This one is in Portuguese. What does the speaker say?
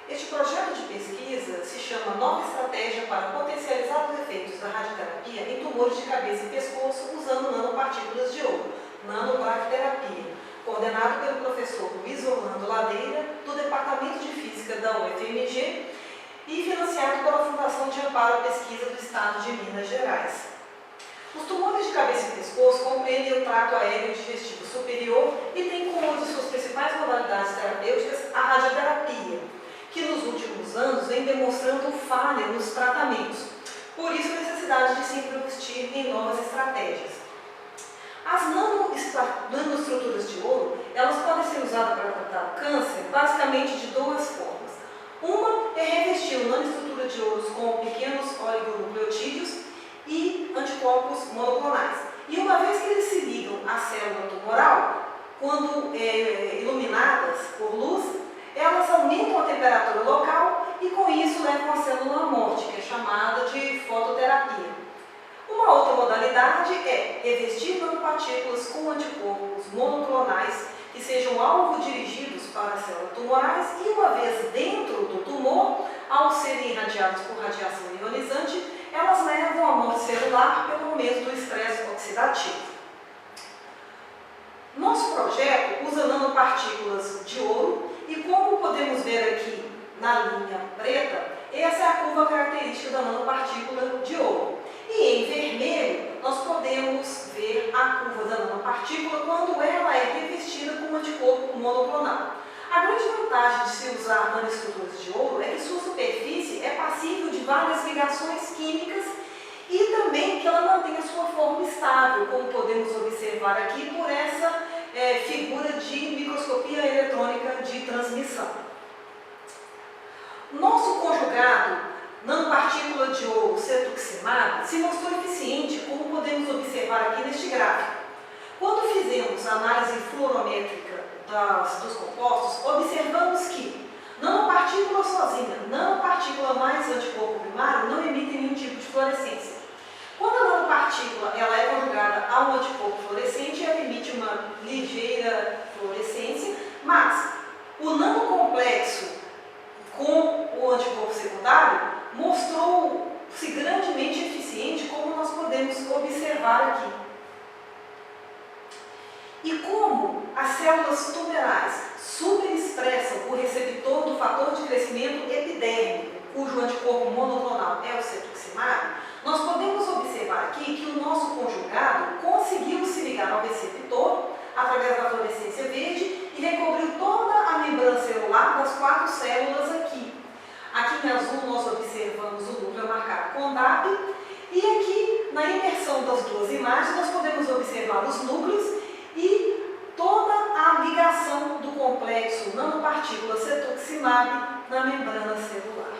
Este projeto de pesquisa se chama Nova Estratégia para Potencializar os Efeitos da Radioterapia em Tumores de Cabeça e Pescoço usando nanopartículas de ouro, nanobracterapia, coordenado pelo professor Luiz Orlando Ladeira, do Departamento de Física da UFMG e financiado pela Fundação de Amparo à Pesquisa do Estado de Minas Gerais. Os tumores de cabeça e pescoço compreendem o trato aéreo e digestivo superior e têm como uma de suas principais modalidades terapêuticas a radioterapia, que nos últimos anos vem demonstrando falha nos tratamentos. Por isso, a necessidade de se investir em novas estratégias. As nanoestruturas de ouro, elas podem ser usadas para tratar o câncer basicamente de duas formas. Uma é revestir a nanoestrutura de ouro com pequenos oligonucleotídeos e anticorpos monoclonais. E uma vez que eles se ligam à célula tumoral, quando iluminadas por luz, elas aumentam a temperatura local e com isso levam a célula à morte, que é chamada de fototerapia. Uma outra modalidade é revestir nanopartículas com anticorpos monoclonais que sejam alvo dirigidos para células tumorais e, uma vez dentro do tumor, ao serem irradiados por radiação ionizante, elas levam à morte celular pelo aumento do estresse oxidativo. Nosso projeto usa nanopartículas de ouro e, como podemos ver aqui na linha preta, essa é a curva característica da nanopartícula de ouro. E em vermelho, nós podemos ver a curva da nanopartícula quando ela é revestida com um anticorpo monoclonal. A grande vantagem de se usar nanoestruturas de ouro é que sua superfície é passível de várias ligações químicas e também que ela mantém a sua forma estável, como podemos observar aqui por essa figura de microscopia eletrônica de transmissão. Nosso conjugado nanopartícula de ouro cetuximab se mostrou eficiente, como podemos observar aqui neste gráfico. Quando fizemos a análise fluorométrica dos compostos, observamos que nanopartícula sozinha, nanopartícula mais anticorpo primário não emitem nenhum tipo de fluorescência. Quando a nanopartícula ela é conjugada a um anticorpo fluorescente, ela emite uma ligeira fluorescência, mas o nanocomplexo com o anticorpo secundário mostrou-se grandemente eficiente, como nós podemos observar aqui. E como as células tumorais superexpressam o receptor do fator de crescimento epidérmico, cujo anticorpo monoclonal é o cetuximab, nós podemos observar aqui que o nosso conjugado conseguiu se ligar ao receptor através da fluorescência verde e recobriu toda a membrana celular das 4 células aqui. Aqui em azul nós observamos o núcleo marcado com DAP e aqui na imersão das duas imagens nós podemos observar os núcleos e toda a ligação do complexo nanopartícula cetuximab na membrana celular.